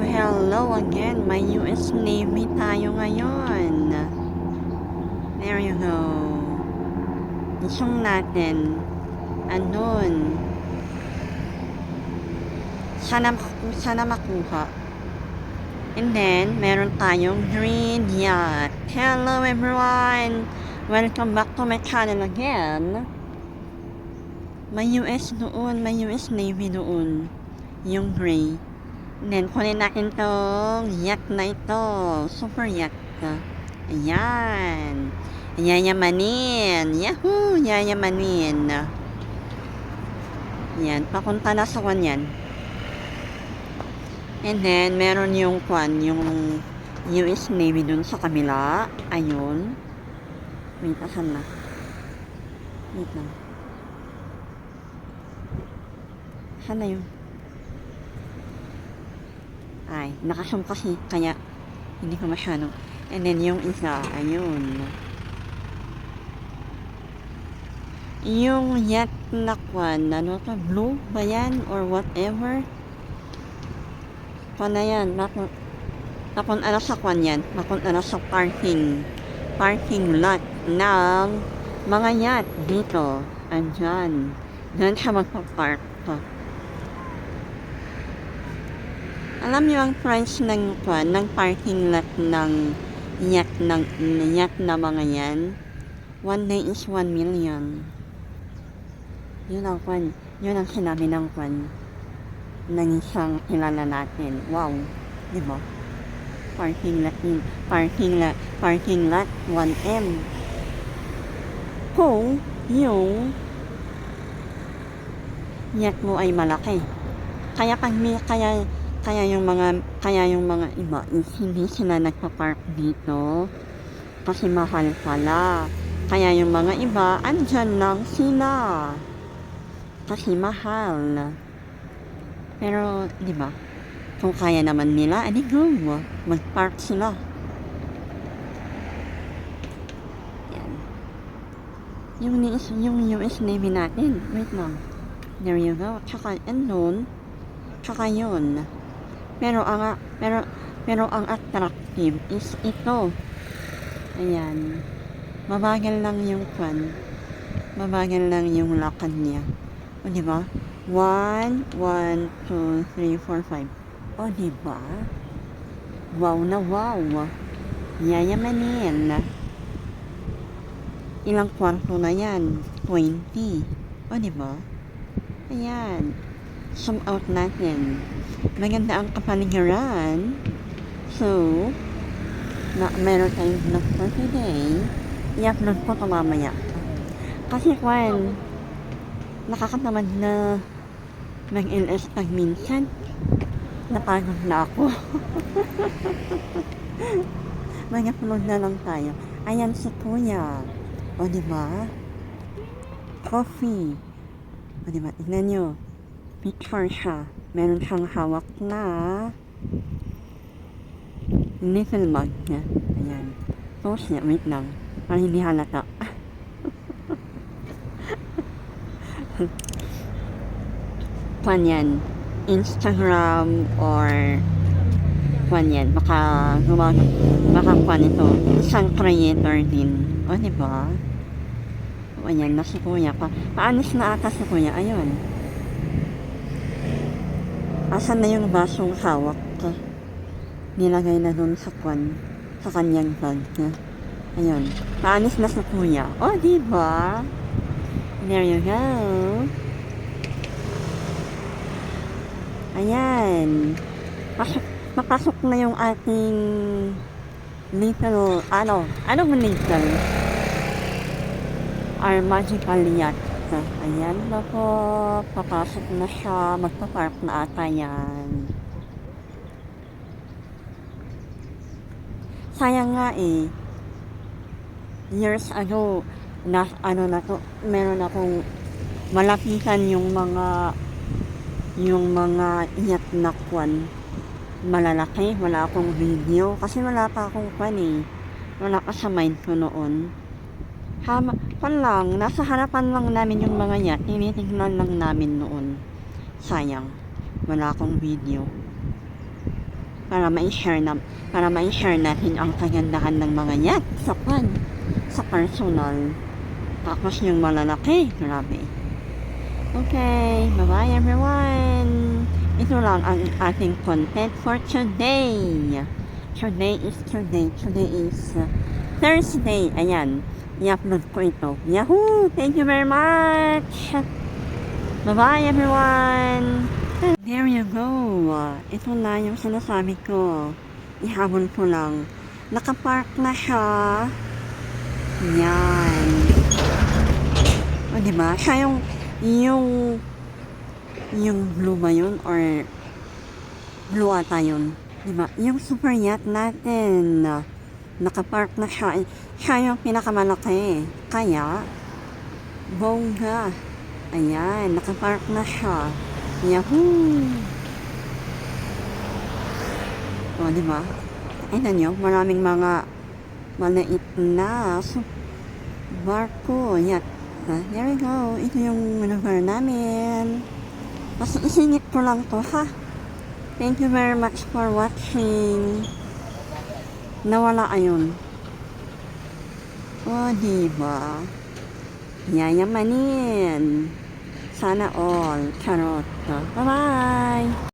hello again. May US Navy tayo ngayon. There you go. Isang natin. Andun. Sana makuha. And then, meron tayong green yacht. Hello everyone! Welcome back to my channel again. May US doon, may US Navy doon. Yung gray. And then, kunin natin tong yacht na ito. Super yacht. Ayan. Yayamanin. Yahoo! Yayamanin. Ayan. Papunta na sa kanyan. And then, meron yung US Navy dun sa kabila. Ayun. Wait, asan na? Wait lang. Asan na yun? Ay, nakasum kasi, kaya hindi ko masyado. And then, yung isa, ayun. Yung yacht na ano to, blue ba yan? Or whatever? Na yan, napun ano sa yan, napun ano sa parking lot ng mga yacht dito, andyan, dyan siya magpa-park. Alam niyo ang price ng parking lot ng yacht na mga yan? 1 day is 1 million. Yun ang sinabi ng ng isang kilala natin. Wow, di ba? Parking lot 1M. Kung yung yacht mo ay malaki. Kaya yung mga iba hindi sila nagpa-park dito kasi mahal pala. Kaya yung mga iba andyan lang sila kasi mahal. Pero, di ba? Kung kaya naman nila, edi go. Mag-park sila. Yan. Yung US Navy natin. Wait lang. There you go. Tsaka, andun. Tsaka yun. Pero ang attractive is ito. Ayan. Mabagal lang yung Mabagal lang yung lakad niya. O, di ba? 1, 2, 3, 4, 5. O, diba? Wow na wow. Yayamanin. Ilang kwarto na yan? 20. O, diba? Ayan. Zoom out natin. Maganda ang kapaligiran. So, meron tayong vlog for today. I-upload ko ito mamaya. Kasi nakakatamad na mag-LS pag minsan. Napagod na ako. Mag-upload na lang tayo. Ayan si Kuya. O, diba? Coffee. O, diba? Tignan nyo. Picture siya. Meron siyang hawak na little mug niya. Ayan. Post niya. Wait lang. Parang hindi halata. Yan, Instagram or yan, baka ito, isang creator din. O, diba? O, yan, na si Kuya. Paalis na ata si Kuya. Ayun. Asan na yung basong hawak? Nilagay na dun sa kanyang bag. Ayun. Paalis na si Kuya. O, diba? There you go. Ayan. Papasok na yung ating little, anong little? Our magical yacht. Ayan na po. Papasok na siya. Magpapark na ata yan. Sayang nga eh. Years ago, meron akong malapitan yung mga yacht na malalaki. Wala akong video kasi wala pa akong wala pa sa mind ko noon. Nasa harapan lang namin yung mga yacht, tinitignan lang namin noon. Sayang, wala akong video. para ma-share natin ang kagandahan ng mga yacht sa personal. Tapos yung malalaki, grabe. Okay, bye-bye everyone. Ito lang ang ating content for today. Today is Thursday. Ayan, i-upload ko ito. Yahoo! Thank you very much. Bye-bye everyone. There you go. Ito na yung sinasabi ko. Ihabol ko lang. Nakapark na siya. Yan. O diba? Siya yung blue ba yun? Or blue ata yun? Diba? Yung super yacht natin. Nakapark na siya. Siya yung pinakamalaki. Kaya, bongga. Ayan, nakapark na siya. Yahoo! O, diba? Tignan nyo, maraming mga maliit na barko. Yan. There we go. Ito yung lugar namin. Mas isingit ko lang to, ha? Thank you very much for watching. Nawala ayun. O, diba? Yayamanin. Sana all. Charot. Bye-bye!